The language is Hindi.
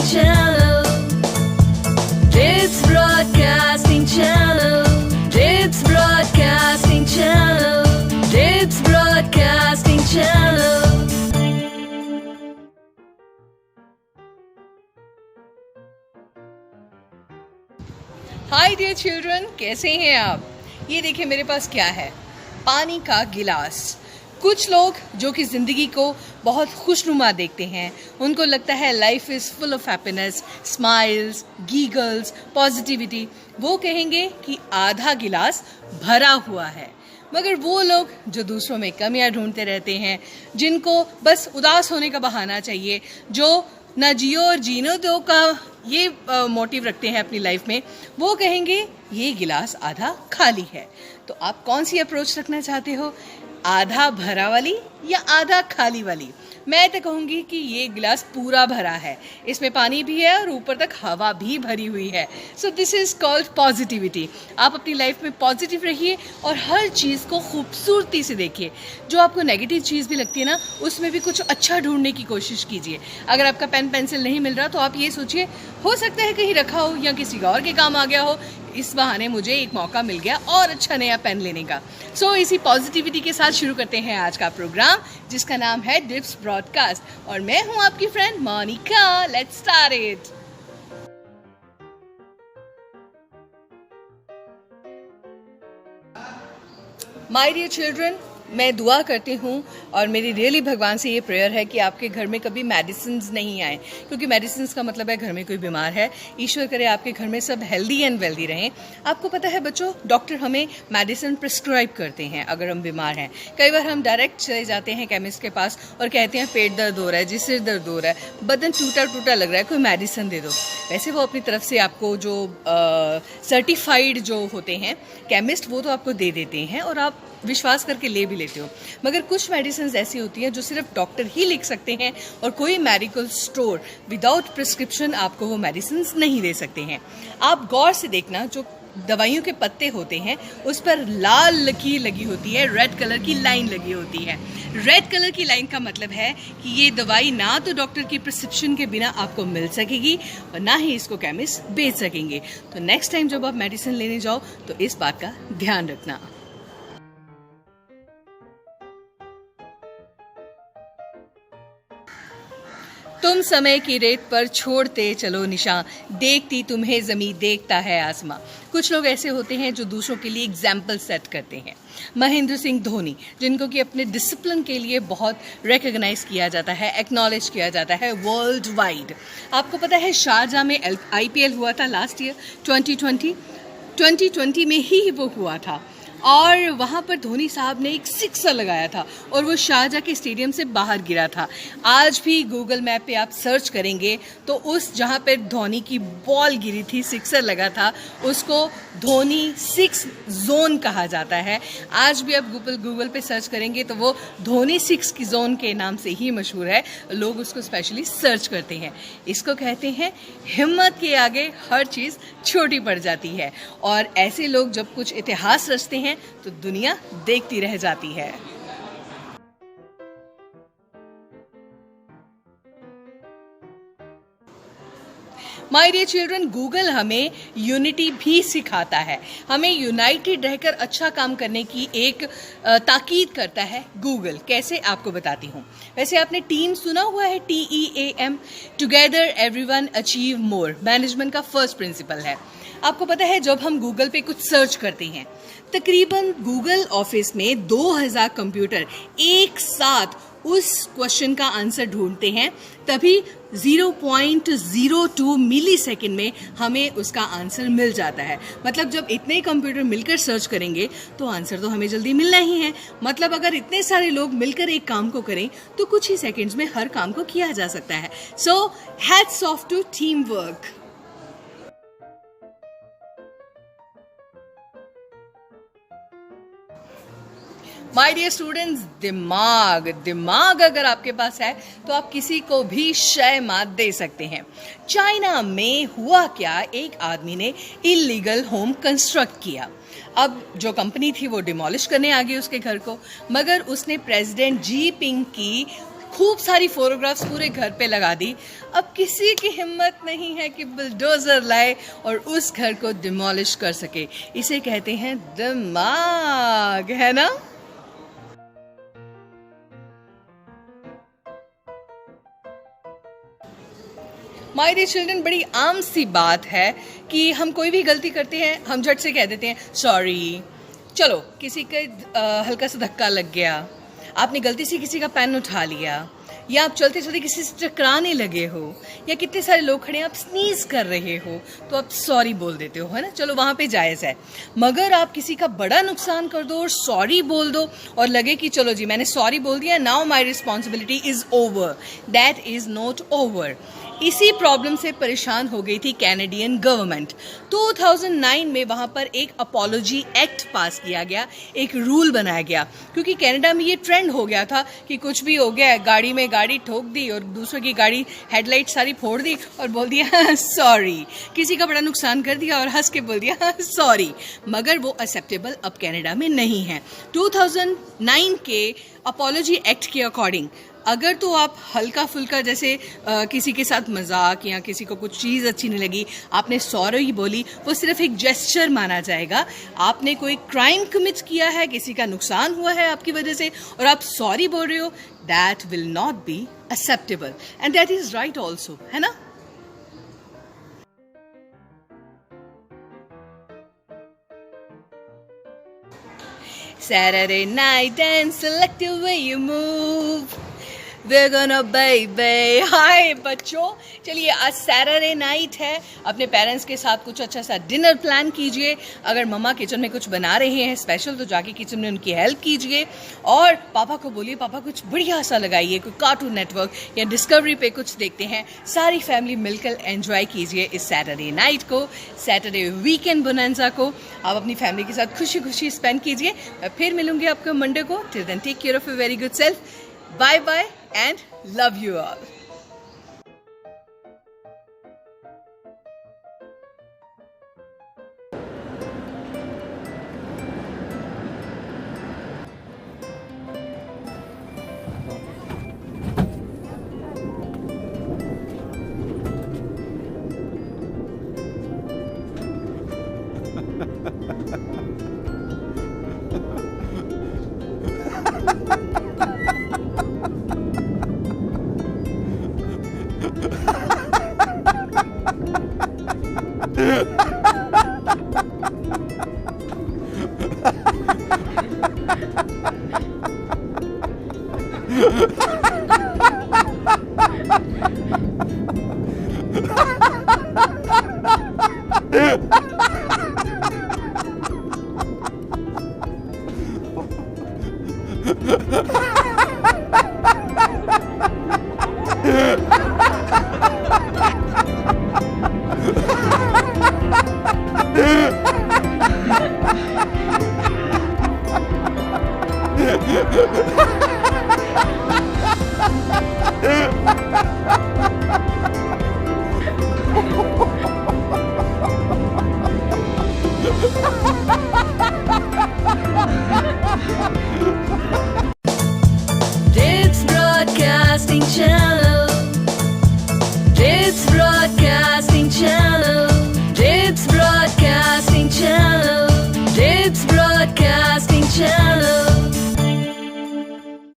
Channel. It's Broadcasting Channel. It's Broadcasting Channel. It's Broadcasting Channel. Hi dear children, कैसे हैं आप? ये देखिए मेरे पास क्या है, पानी का गिलास। कुछ लोग जो कि ज़िंदगी को बहुत खुशनुमा देखते हैं, उनको लगता है life is full of happiness, smiles, giggles, positivity. वो कहेंगे कि आधा गिलास भरा हुआ है। मगर वो लोग जो दूसरों में कमियां ढूंढते रहते हैं, जिनको बस उदास होने का बहाना चाहिए, जो ना जियो और जीनो दो का ये मोटिव रखते हैं अपनी लाइफ में, वो कहेंगे ये गिलास आधा खाली है। तो आप कौन सी अप्रोच रखना चाहते हो, आधा भरा वाली या आधा खाली वाली? मैं तो कहूँगी कि ये गिलास पूरा भरा है, इसमें पानी भी है और ऊपर तक हवा भी भरी हुई है। So this is called positivity. आप अपनी लाइफ में पॉजिटिव रहिए और हर चीज़ को खूबसूरती से देखिए। जो आपको नेगेटिव चीज़ भी लगती है ना, उसमें भी कुछ अच्छा ढूंढने की कोशिश कीजिए। अगर आपका पेन पेंसिल नहीं मिल रहा तो आप ये सोचिए, हो सकता है कहीं रखा हो या किसी और के काम आ गया हो, इस बहाने मुझे एक मौका मिल गया और अच्छा नया पेन लेने का। सो इसी पॉजिटिविटी के साथ शुरू करते हैं आज का प्रोग्राम, जिसका नाम है डिप्स ब्रॉडकास्ट, और मैं हूं आपकी friend Monica. Let's start it. My dear children, मैं दुआ करती हूँ और मेरी रियली भगवान से ये प्रेयर है कि आपके घर में कभी मेडिसिन्स नहीं आए, क्योंकि मेडिसिन्स का मतलब है घर में कोई बीमार है। ईश्वर करे आपके घर में सब हेल्दी एंड वेल्दी रहें। आपको पता है बच्चों, डॉक्टर हमें मेडिसिन प्रिस्क्राइब करते हैं अगर हम बीमार हैं। कई बार हम डायरेक्ट चले जाते हैं केमिस्ट के पास और कहते हैं पेट दर्द हो रहा है जी, सिर दर्द हो रहा है, बदन टूटा टूटा लग रहा है, कोई मेडिसिन दे दो। वैसे वो अपनी तरफ से आपको जो सर्टिफाइड जो होते हैं केमिस्ट, वो तो आपको दे देते हैं और आप विश्वास करके ले भी लेते हो। मगर कुछ मेडिसिन ऐसी होती हैं जो सिर्फ डॉक्टर ही लिख सकते हैं और कोई मेडिकल स्टोर विदाउट प्रिस्क्रिप्शन आपको वो मेडिसिन नहीं दे सकते हैं। आप गौर से देखना, जो दवाइयों के पत्ते होते हैं उस पर लाल लकीर लगी होती है, रेड कलर की लाइन लगी होती है। रेड कलर की लाइन का मतलब है कि ये दवाई ना तो डॉक्टर की प्रिस्क्रिप्शन के बिना आपको मिल सकेगी और ना ही इसको केमिस्ट बेच सकेंगे। तो नेक्स्ट टाइम जब आप मेडिसिन लेने जाओ तो इस बात का ध्यान रखना। तुम समय की रेत पर छोड़ते चलो निशान, देखती तुम्हें ज़मीं देखता है आसमां। कुछ लोग ऐसे होते हैं जो दूसरों के लिए एग्जाम्पल सेट करते हैं। महेंद्र सिंह धोनी, जिनको कि अपने डिसिप्लिन के लिए बहुत रिकॉग्नाइज किया जाता है, एक्नॉलेज किया जाता है वर्ल्ड वाइड। आपको पता है शारजाह में IPL हुआ था लास्ट ईयर 2020 में ही वो हुआ था, और वहाँ पर धोनी साहब ने एक सिक्सर लगाया था और वो शारजाह के स्टेडियम से बाहर गिरा था। आज भी गूगल मैप पे आप सर्च करेंगे तो उस जहाँ पर धोनी की बॉल गिरी थी, सिक्सर लगा था, उसको धोनी 6 जोन कहा जाता है। आज भी आप गूगल पे सर्च करेंगे तो वो धोनी 6 की जोन के नाम से ही मशहूर है। लोग उसको स्पेशली सर्च करते हैं। इसको कहते हैं हिम्मत के आगे हर चीज़ छोटी पड़ जाती है, और ऐसे लोग जब कुछ इतिहास रचते हैं तो दुनिया देखती रह जाती है। माय डियर चिल्ड्रन, गूगल हमें यूनिटी भी सिखाता है। हमें यूनाइटेड रहकर अच्छा काम करने की एक ताकीद करता है गूगल। कैसे, आपको बताती हूँ। वैसे आपने टीम सुना हुआ है, TEAM, together everyone achieve more, management का फर्स्ट प्रिंसिपल है। आपको पता है जब हम गूगल पे कुछ सर्च करते हैं, तकरीबन गूगल ऑफिस में 2000 कंप्यूटर एक साथ उस क्वेश्चन का आंसर ढूंढते हैं, तभी 0.02 मिली सेकेंड में हमें उसका आंसर मिल जाता है। मतलब जब इतने कंप्यूटर मिलकर सर्च करेंगे तो आंसर तो हमें जल्दी मिलना ही है। मतलब अगर इतने सारे लोग मिलकर एक काम को करें तो कुछ ही सेकेंड्स में हर काम को किया जा सकता है। So hats off to team work. My dear students, दिमाग अगर आपके पास है तो आप किसी को भी शय मात दे सकते हैं। चाइना में हुआ क्या, एक आदमी ने इलीगल होम कंस्ट्रक्ट किया। अब जो कंपनी थी वो डिमोलिश करने आ गई उसके घर को, मगर उसने प्रेसिडेंट जी पिंग की खूब सारी फोटोग्राफ्स पूरे घर पे लगा दी। अब किसी की हिम्मत नहीं है कि बुलडोजर लाए और उस घर को डिमोलिश कर सके। इसे कहते हैं दिमाग, है ना? माय डियर चिल्ड्रन, बड़ी आम सी बात है कि हम कोई भी गलती करते हैं, हम झट से कह देते हैं सॉरी। चलो, किसी का हल्का सा धक्का लग गया, आपने गलती से किसी का पेन उठा लिया, या आप चलते चलते किसी से टकराने लगे हो, या कितने सारे लोग खड़े हैं, आप स्नीज कर रहे हो तो आप सॉरी बोल देते हो, है ना? चलो, वहाँ पे जायज़ है। मगर आप किसी का बड़ा नुकसान कर दो और सॉरी बोल दो और लगे कि चलो जी मैंने सॉरी बोल दिया, now my responsibility is over, that is not over. इसी प्रॉब्लम से परेशान हो गई थी कैनेडियन गवर्नमेंट। 2009 में वहाँ पर एक अपॉलॉजी एक्ट पास किया गया, एक रूल बनाया गया, क्योंकि कनाडा में ये ट्रेंड हो गया था कि कुछ भी हो गया, गाड़ी में गाड़ी ठोक दी और दूसरों की गाड़ी हेडलाइट सारी फोड़ दी और बोल दिया सॉरी, किसी का बड़ा नुकसान कर दिया और हंस के बोल दिया सॉरी। मगर वो एक्सेप्टेबल अब कनाडा में नहीं है। 2009 के अपॉलॉजी एक्ट के अकॉर्डिंग अगर तो आप हल्का फुल्का जैसे किसी के साथ मजाक या किसी को कुछ चीज़ अच्छी नहीं लगी, आपने सॉरी बोली, वो सिर्फ एक जेस्चर माना जाएगा। आपने कोई क्राइम कमिट किया है, किसी का नुकसान हुआ है आपकी वजह से और आप सॉरी बोल रहे हो, that will not be acceptable and that is right also, है ना? Saturday night and select the way you move. We're gonna baby. हाय बच्चों, चलिए आज सैटरडे नाइट है, अपने पेरेंट्स के साथ कुछ अच्छा सा डिनर प्लान कीजिए। अगर मम्मा किचन में कुछ बना रहे हैं स्पेशल तो जाके किचन में उनकी हेल्प कीजिए और पापा को बोलिए पापा कुछ बढ़िया सा लगाइए, कोई कार्टून नेटवर्क या डिस्कवरी पे कुछ देखते हैं। सारी फैमिली मिलकर एंजॉय कीजिए इस सैटरडे नाइट को, सैटरडे वीकेंड बोनांजा को। आप अपनी फैमिली के साथ खुशी खुशी स्पेंड कीजिए। मैं फिर मिलूंगी आपको मंडे को। Till then take care of your very good self. Bye bye and love you all. It's Broadcasting Channel.